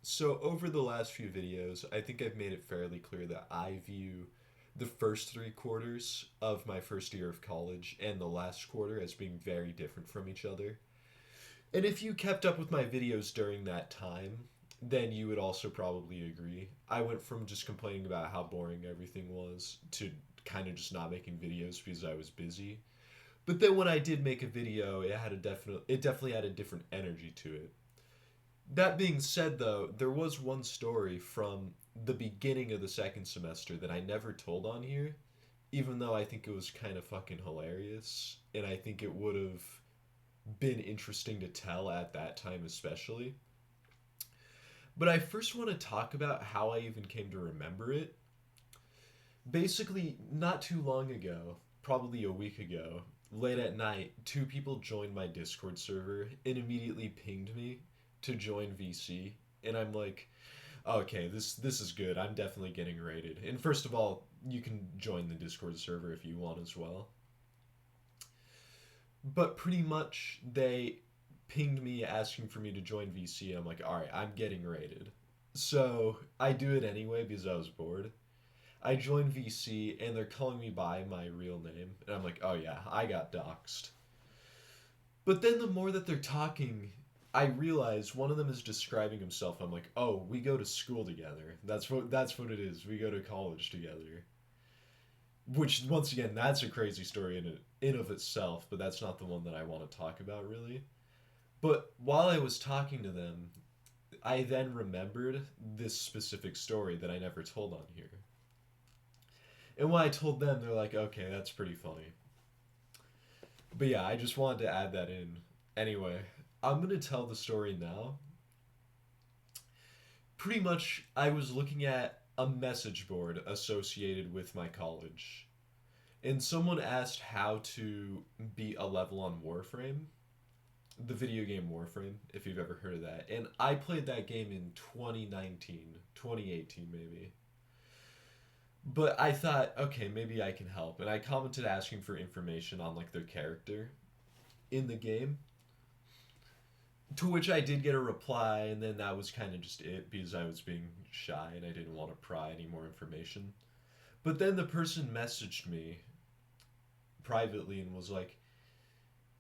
So, over the last few videos, I think I've made it fairly clear that I view the first 3 quarters of my first year of college and the last quarter as being very different from each other. And if you kept up with my videos during that time, then you would also probably agree. I went from just complaining about how boring everything was to kind of just not making videos because I was busy. But then when I did make a video, it definitely had a different energy to it. That being said, though, there was one story from the beginning of the second semester that I never told on here, even though I think it was kind of fucking hilarious, and I think it would have been interesting to tell at that time, especially. But I first want to talk about how I even came to remember it. Basically, not too long ago, probably a week ago, late at night, 2 people joined my Discord server and immediately pinged me to join VC. And I'm like, okay, this is good. I'm definitely getting rated. And first of all, you can join the Discord server if you want as well. But pretty much they pinged me asking for me to join VC. I'm like, all right, I'm getting rated. So I do it anyway because I was bored. I join VC and they're calling me by my real name. And I'm like, oh yeah, I got doxxed. But then the more that they're talking, I realize one of them is describing himself. I'm like, oh, we go to school together. That's what it is. We go to college together. Which once again, that's a crazy story in of itself, but that's not the one that I want to talk about really. But while I was talking to them, I then remembered this specific story that I never told on here. And when I told them, they're like, okay, that's pretty funny. But yeah, I just wanted to add that in. Anyway, I'm going to tell the story now. Pretty much, I was looking at a message board associated with my college. And someone asked how to beat a level on Warframe, the video game Warframe, if you've ever heard of that. And I played that game in 2019, 2018 maybe. But I thought, okay, maybe I can help. And I commented asking for information on like their character in the game. To which I did get a reply, and then that was kind of just it because I was being shy and I didn't want to pry any more information. But then the person messaged me privately and was like,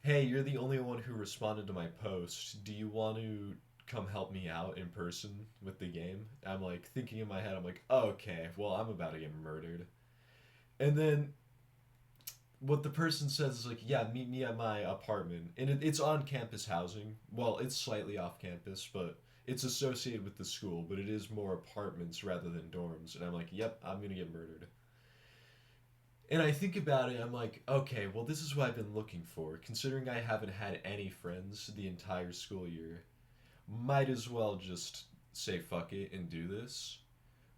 hey, you're the only one who responded to my post. Do you want to come help me out in person with the game? I'm like thinking in my head, I'm like, okay, well, I'm about to get murdered. And then what the person says is like, yeah, meet me at my apartment. And it's on campus housing. Well, it's slightly off campus, but it's associated with the school, but it is more apartments rather than dorms. And I'm like, yep, I'm going to get murdered. And I think about it, I'm like, okay, well, this is what I've been looking for. Considering I haven't had any friends the entire school year, might as well just say fuck it and do this.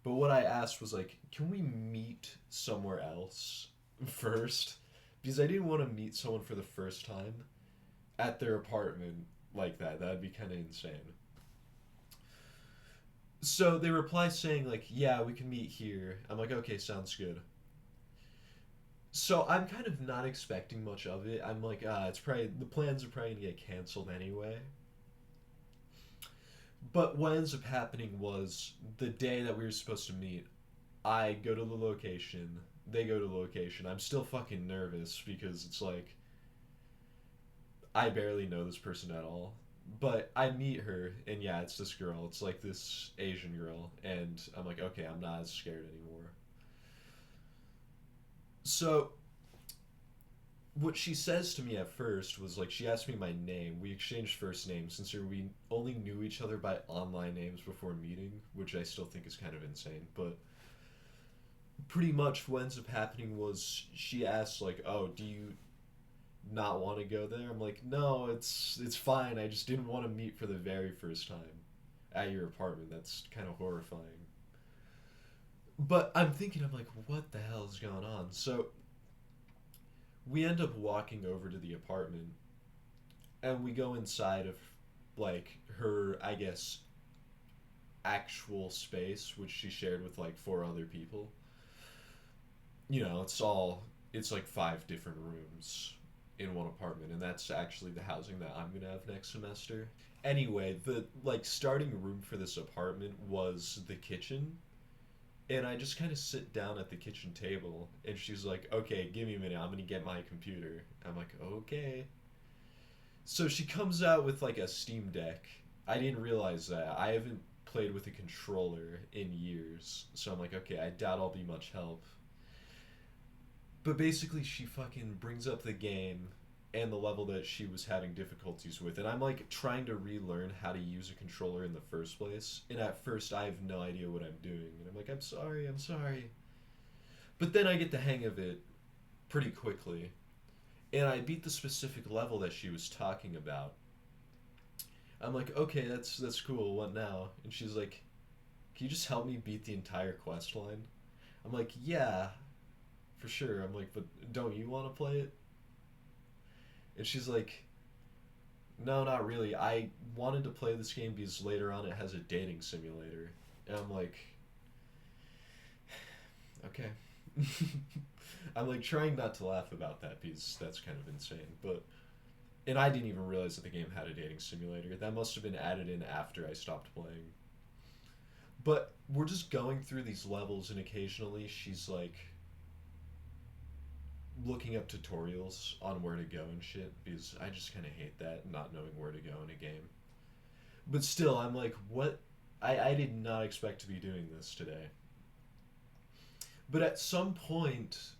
But what I asked was like, can we meet somewhere else first? Because I didn't want to meet someone for the first time at their apartment like that. That'd be kind of insane. So they reply saying like, yeah, we can meet here. I'm like, okay, sounds good. So I'm kind of not expecting much of it. I'm like, it's probably the plans are probably gonna get canceled anyway. But what ends up happening was the day that we were supposed to meet, I go to the location, they go to the location. I'm still fucking nervous because it's like I barely know this person at all. But I meet her, and yeah, it's this girl. It's like this Asian girl, and I'm like, okay, I'm not as scared anymore. So what she says to me at first was like she asked me my name. We exchanged first names since we only knew each other by online names before meeting, which I still think is kind of insane. But pretty much what ends up happening was she asked like, "Oh, do you not want to go there?" I'm like, "No, it's fine. I just didn't want to meet for the very first time at your apartment. That's kind of horrifying." But I'm thinking, I'm like, what the hell is going on? So we end up walking over to the apartment and we go inside of like her, I guess, actual space, which she shared with like 4 other people. It's like 5 different rooms. in one apartment, and that's actually the housing that I'm gonna have next semester. Anyway, the like starting room for this apartment was the kitchen, and I just kind of sit down at the kitchen table, and she's like, "Okay, give me a minute. I'm gonna get my computer." I'm like, "Okay." So she comes out with like a Steam Deck. I didn't realize that. I haven't played with a controller in years, so I'm like, "Okay, I doubt I'll be much help." But basically, she fucking brings up the game and the level that she was having difficulties with, and I'm like trying to relearn how to use a controller in the first place. And at first, I have no idea what I'm doing, and I'm like, "I'm sorry, I'm sorry." But then I get the hang of it pretty quickly, and I beat the specific level that she was talking about. I'm like, "Okay, that's cool. What now?" And she's like, "Can you just help me beat the entire quest line?" I'm like, "Yeah, for sure." I'm like, "But don't you want to play it?" And she's like, "No, not really. I wanted to play this game because later on it has a dating simulator." And I'm like, "Okay." I'm like trying not to laugh about that because that's kind of insane. But and I didn't even realize that the game had a dating simulator. That must have been added in after I stopped playing. But we're just going through these levels, and occasionally she's like looking up tutorials on where to go and shit because I just kind of hate that, not knowing where to go in a game. But still, I'm like, what? I did not expect to be doing this today. But at some point,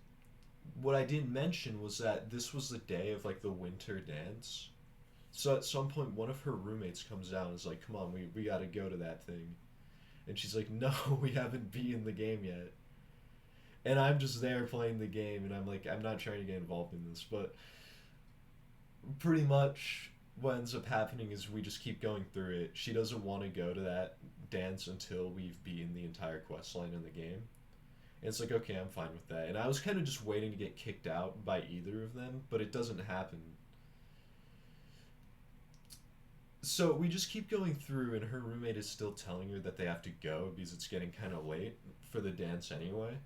what I didn't mention was that this was the day of like the winter dance. So at some point, one of her roommates comes down and is like, "Come on, we gotta go to that thing." And she's like, "No, we haven't beaten the game yet." And I'm just there playing the game, and I'm like, I'm not trying to get involved in this, but pretty much what ends up happening is we just keep going through it. She doesn't want to go to that dance until we've beaten the entire quest line in the game. And it's like, okay, I'm fine with that. And I was kind of just waiting to get kicked out by either of them, but it doesn't happen. So we just keep going through, and her roommate is still telling her that they have to go because it's getting kind of late for the dance anyway.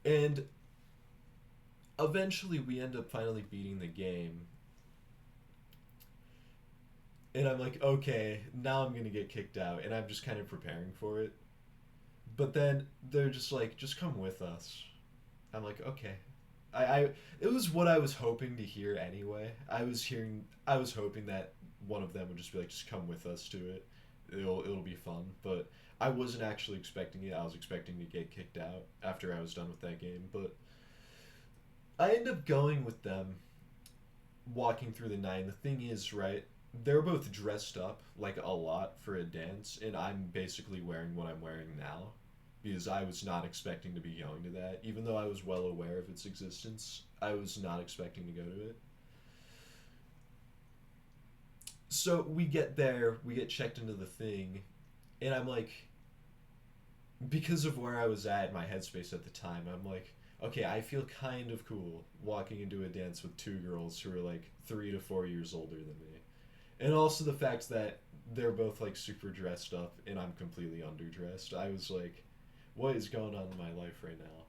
And eventually we end up finally beating the game, and I'm like, okay, now I'm gonna get kicked out, and I'm just kind of preparing for it. But then they're just like, just come with us. I'm like, okay. I it was what I was hoping to hear anyway. I was hoping that one of them would just be like, just come with us to it. It'll be fun. But I wasn't actually expecting it. I was expecting to get kicked out after I was done with that game. But I end up going with them, walking through the night. And the thing is, right, they're both dressed up like a lot for a dance, and I'm basically wearing what I'm wearing now because I was not expecting to be going to that. Even though I was well aware of its existence, I was not expecting to go to it. So we get there, we get checked into the thing, and I'm like, because of where I was at in my headspace at the time, I'm like, okay, I feel kind of cool walking into a dance with two girls who are like 3 to 4 years older than me. And also the fact that they're both like super dressed up and I'm completely underdressed. I was like, what is going on in my life right now?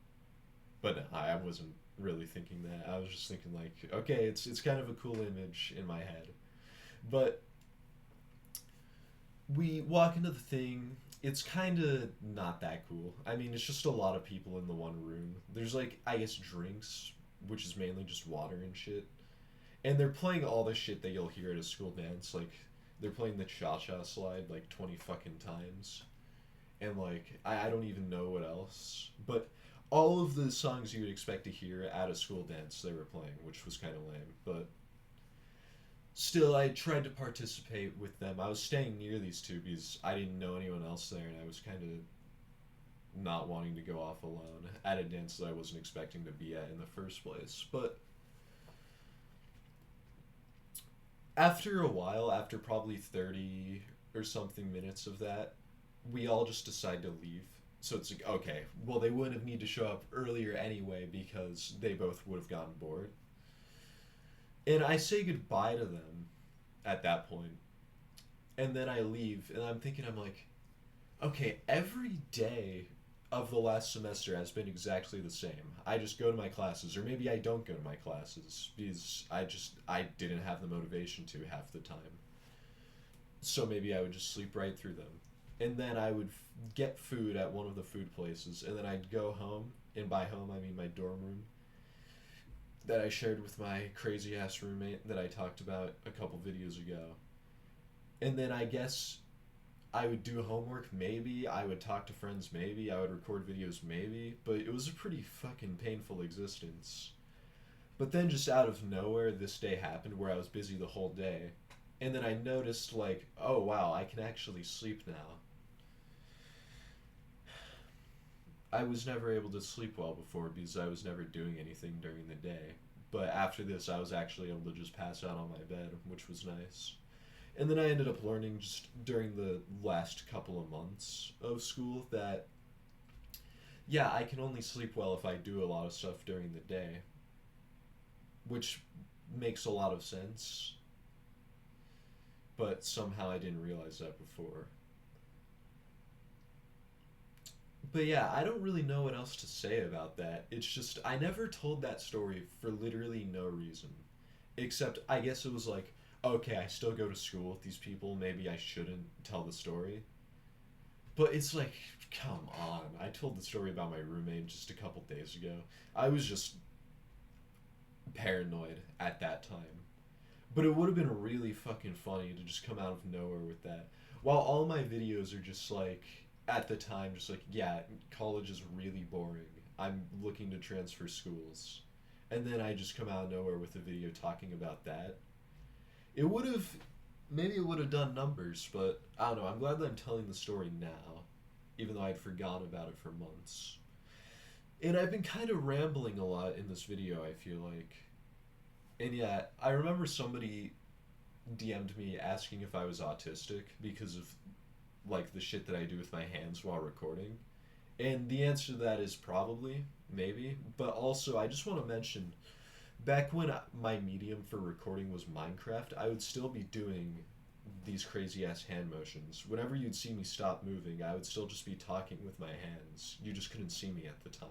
But no, I wasn't really thinking that. I was just thinking like, okay, it's kind of a cool image in my head. But we walk into the thing. It's kind of not that cool. I mean, it's just a lot of people in the one room. There's like, I guess, drinks, which is mainly just water and shit. And they're playing all the shit that you'll hear at a school dance. Like, they're playing the cha cha slide like 20 fucking times. And, like, I don't even know what else. But all of the songs you would expect to hear at a school dance they were playing, which was kind of lame. But still, I tried to participate with them. I was staying near these two because I didn't know anyone else there, and I was kind of not wanting to go off alone at a dance that I wasn't expecting to be at in the first place. But after a while, after probably 30 or something minutes of that, we all just decide to leave. So it's like, okay, well, they wouldn't have need to show up earlier anyway because they both would have gotten bored. And I say goodbye to them at that point, and then I leave, and I'm thinking, I'm like, okay, every day of the last semester has been exactly the same. I just go to my classes, or maybe I don't go to my classes because I didn't have the motivation to half the time. So maybe I would just sleep right through them. And then I would get food at one of the food places, and then I'd go home, and by home I mean my dorm room that I shared with my crazy ass roommate that I talked about a couple videos ago. And then I guess I would do homework, maybe. I would talk to friends, maybe. I would record videos, maybe. But it was a pretty fucking painful existence. But then, just out of nowhere, this day happened where I was busy the whole day. And then I noticed, like, oh wow, I can actually sleep now. I was never able to sleep well before because I was never doing anything during the day. But after this, I was actually able to just pass out on my bed, which was nice. And then I ended up learning just during the last couple of months of school that, yeah, I can only sleep well if I do a lot of stuff during the day, which makes a lot of sense, but somehow I didn't realize that before. But yeah, I don't really know what else to say about that. It's just, I never told that story for literally no reason. Except, I guess it was like, okay, I still go to school with these people, maybe I shouldn't tell the story. But it's like, come on. I told the story about my roommate just a couple days ago. I was just paranoid at that time. But it would have been really fucking funny to just come out of nowhere with that. While all my videos are just like, at the time, just like, yeah, college is really boring. I'm looking to transfer schools. And then I just come out of nowhere with a video talking about that. It would have, maybe it would have done numbers, but I don't know. I'm glad that I'm telling the story now, even though I'd forgotten about it for months. And I've been kind of rambling a lot in this video, I feel like. And yeah, I remember somebody DM'd me asking if I was autistic because of like the shit that I do with my hands while recording. And the answer to that is probably, maybe. But also, I just want to mention back when my medium for recording was Minecraft, I would still be doing these crazy ass hand motions. Whenever you'd see me stop moving, I would still just be talking with my hands. You just couldn't see me at the time.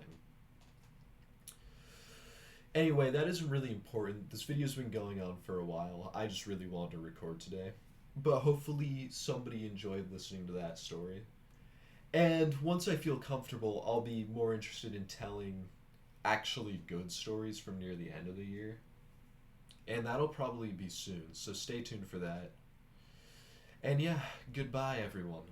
Anyway, that isn't really important. This video's been going on for a while. I just really wanted to record today. But hopefully somebody enjoyed listening to that story. And once I feel comfortable, I'll be more interested in telling actually good stories from near the end of the year. And that'll probably be soon, so stay tuned for that. And yeah, goodbye everyone.